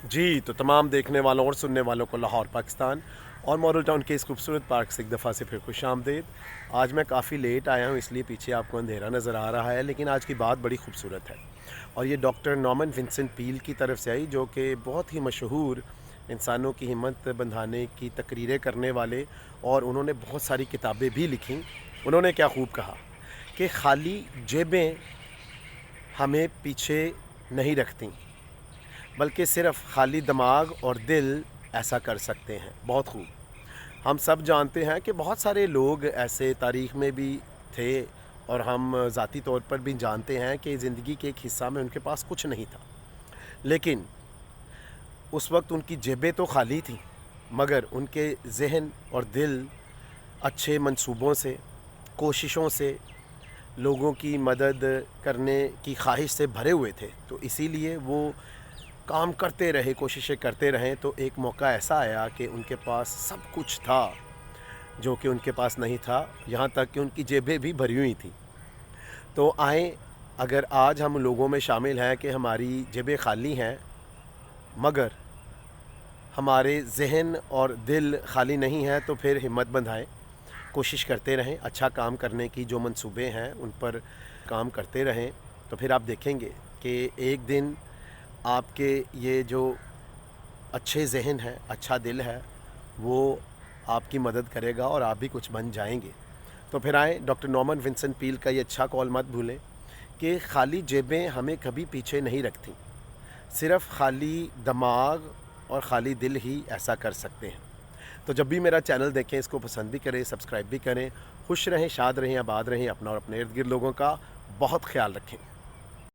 जी, तो तमाम देखने वालों और सुनने वालों को लाहौर पाकिस्तान और मॉडल टाउन के इस खूबसूरत पार्क से एक दफ़ा से फिर खुशामदीद। आज मैं काफ़ी लेट आया हूँ, इसलिए पीछे आपको अंधेरा नज़र आ रहा है, लेकिन आज की बात बड़ी खूबसूरत है और ये डॉक्टर नॉर्मन विंसेंट पील की तरफ से आई, जो कि बहुत ही मशहूर इंसानों की हिम्मत बंधाने की तकरीरें करने वाले, और उन्होंने बहुत सारी किताबें भी लिखीं। उन्होंने क्या खूब कहा कि खाली जेबें हमें पीछे नहीं रखती, बल्कि सिर्फ़ खाली दिमाग और दिल ऐसा कर सकते हैं। बहुत खूब। हम सब जानते हैं कि बहुत सारे लोग ऐसे तारीख़ में भी थे, और हम ज़ाती तौर पर भी जानते हैं कि ज़िंदगी के एक हिस्सा में उनके पास कुछ नहीं था, लेकिन उस वक्त उनकी जेबें तो खाली थीं, मगर उनके ज़हन और दिल अच्छे मंसूबों से, कोशिशों से, लोगों की मदद करने की ख्वाहिश से भरे हुए थे। तो इसीलिए वो काम करते रहे, कोशिशें करते रहें। तो एक मौका ऐसा आया कि उनके पास सब कुछ था जो कि उनके पास नहीं था, यहाँ तक कि उनकी जेबें भी भरी हुई थीं। तो आएँ, अगर आज हम लोगों में शामिल हैं कि हमारी जेबें खाली हैं, मगर हमारे ज़हन और दिल खाली नहीं है, तो फिर हिम्मत बंधाएँ, कोशिश करते रहें, अच्छा काम करने की जो मंसूबे हैं उन पर काम करते रहें। तो फिर आप देखेंगे कि एक दिन आपके ये जो अच्छे ज़हन है, अच्छा दिल है, वो आपकी मदद करेगा और आप भी कुछ बन जाएंगे। तो फिर आएँ, डॉक्टर नॉर्मन विंसेंट पील का ये अच्छा कॉल मत भूलें कि खाली जेबें हमें कभी पीछे नहीं रखती, सिर्फ़ खाली दिमाग और खाली दिल ही ऐसा कर सकते हैं। तो जब भी मेरा चैनल देखें, इसको पसंद भी करें, सब्सक्राइब भी करें। खुश रहें, शाद रहें, आबाद रहें। अपना और अपने इर्द गिर्द लोगों का बहुत ख्याल रखें।